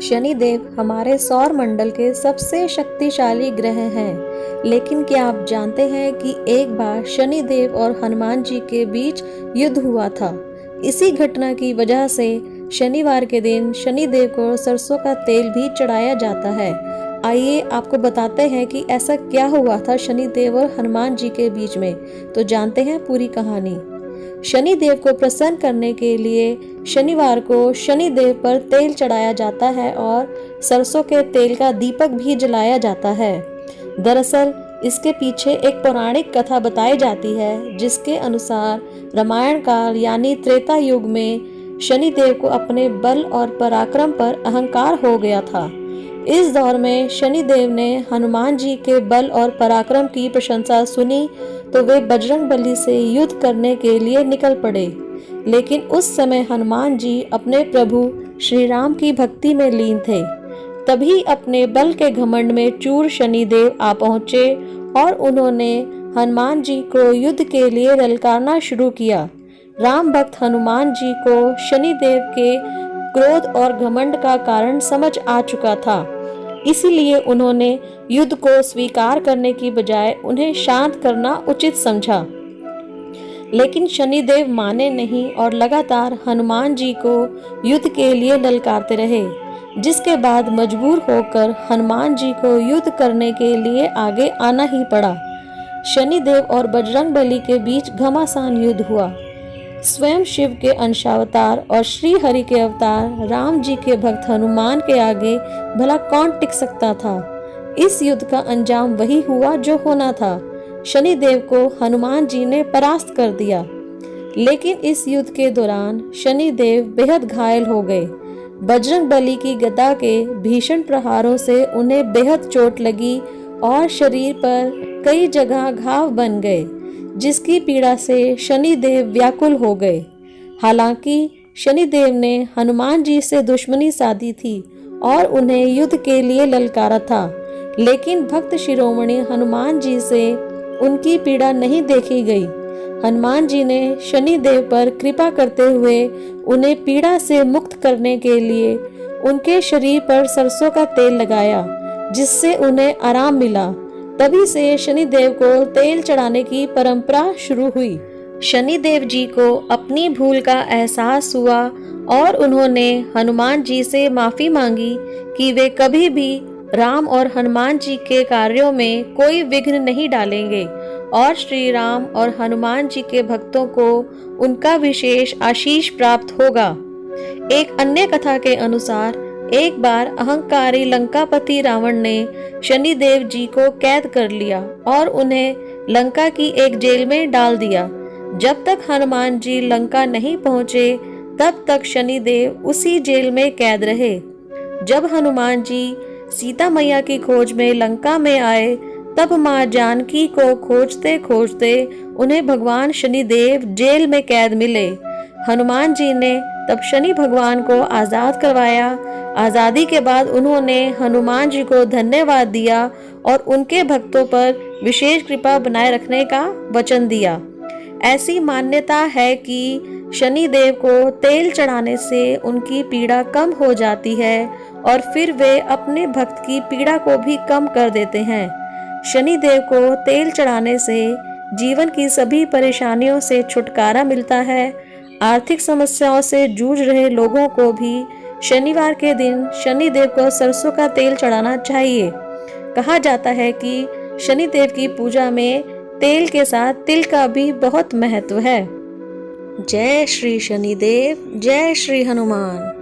शनिदेव हमारे सौर मंडल के सबसे शक्तिशाली ग्रह हैं, लेकिन क्या आप जानते हैं कि एक बार शनिदेव और हनुमान जी के बीच युद्ध हुआ था। इसी घटना की वजह से शनिवार के दिन शनिदेव को सरसों का तेल भी चढ़ाया जाता है। आइए आपको बताते हैं कि ऐसा क्या हुआ था शनिदेव और हनुमान जी के बीच में। तो जानते हैं पूरी कहानी। शनिदेव को प्रसन्न करने के लिए शनिवार को शनिदेव पर तेल चढ़ाया जाता है और सरसों के तेल का दीपक भी जलाया जाता है। दरअसल इसके पीछे एक पौराणिक कथा बताई जाती है, जिसके अनुसार रामायण काल यानी त्रेता युग में शनिदेव को अपने बल और पराक्रम पर अहंकार हो गया था। इस दौर में शनिदेव ने हनुमान जी के बल और पराक्रम की प्रशंसा सुनी तो वे बजरंगबली से युद्ध करने के लिए निकल पड़े। लेकिन उस समय हनुमान जी अपने प्रभु श्री राम की भक्ति में लीन थे। तभी अपने बल के घमंड में चूर शनिदेव आ पहुंचे और उन्होंने हनुमान जी को युद्ध के लिए ललकारना शुरू किया। राम भक्त हनुमान जी को शनिदेव के क्रोध और घमंड का कारण समझ आ चुका था, इसीलिए उन्होंने युद्ध को स्वीकार करने की बजाय उन्हें शांत करना उचित समझा। लेकिन शनिदेव माने नहीं और लगातार हनुमान जी को युद्ध के लिए ललकारते रहे, जिसके बाद मजबूर होकर हनुमान जी को युद्ध करने के लिए आगे आना ही पड़ा। शनिदेव और बजरंगबली के बीच घमासान युद्ध हुआ। स्वयं शिव के अंशावतार और श्री हरि के अवतार राम जी के भक्त हनुमान के आगे भला कौन टिक सकता था। इस युद्ध का अंजाम वही हुआ जो होना था। शनिदेव को हनुमान जी ने परास्त कर दिया। लेकिन इस युद्ध के दौरान शनिदेव बेहद घायल हो गए। बजरंगबली की गदा के भीषण प्रहारों से उन्हें बेहद चोट लगी और शरीर पर कई जगह घाव बन गए, जिसकी पीड़ा से शनिदेव व्याकुल हो गए। हालांकि शनिदेव ने हनुमान जी से दुश्मनी साधी थी और उन्हें युद्ध के लिए ललकारा था, लेकिन भक्त शिरोमणि हनुमान जी से उनकी पीड़ा नहीं देखी गई। हनुमान जी ने शनिदेव पर कृपा करते हुए उन्हें पीड़ा से मुक्त करने के लिए उनके शरीर पर सरसों का तेल लगाया, जिससे उन्हें आराम मिला। तभी से शनिदेव को तेल चढ़ाने की परंपरा शुरू हुई। शनिदेव जी को अपनी भूल का एहसास हुआ और उन्होंने हनुमान जी से माफी मांगी कि वे कभी भी राम और हनुमान जी के कार्यों में कोई विघ्न नहीं डालेंगे और श्री राम और हनुमान जी के भक्तों को उनका विशेष आशीष प्राप्त होगा। एक अन्य कथा के अनुसार एक बार अहंकारी लंकापति रावण ने शनिदेव जी को कैद कर लिया और उन्हें लंका की एक जेल में डाल दिया। जब तक हनुमान जी लंका नहीं पहुंचे तब तक शनिदेव उसी जेल में कैद रहे। जब हनुमान जी सीता मैया की खोज में लंका में आए तब माँ जानकी को खोजते खोजते उन्हें भगवान शनिदेव जेल में कैद मिले। हनुमान जी ने तब शनि भगवान को आजाद करवाया। आजादी के बाद उन्होंने हनुमान जी को धन्यवाद दिया और उनके भक्तों पर विशेष कृपा बनाए रखने का वचन दिया। ऐसी मान्यता है कि शनिदेव को तेल चढ़ाने से उनकी पीड़ा कम हो जाती है और फिर वे अपने भक्त की पीड़ा को भी कम कर देते हैं। शनिदेव को तेल चढ़ाने से जीवन की सभी परेशानियों से छुटकारा मिलता है। आर्थिक समस्याओं से जूझ रहे लोगों को भी शनिवार के दिन शनिदेव को सरसों का तेल चढ़ाना चाहिए। कहा जाता है कि शनिदेव की पूजा में तेल के साथ तिल का भी बहुत महत्व है। जय श्री शनिदेव, जय श्री हनुमान।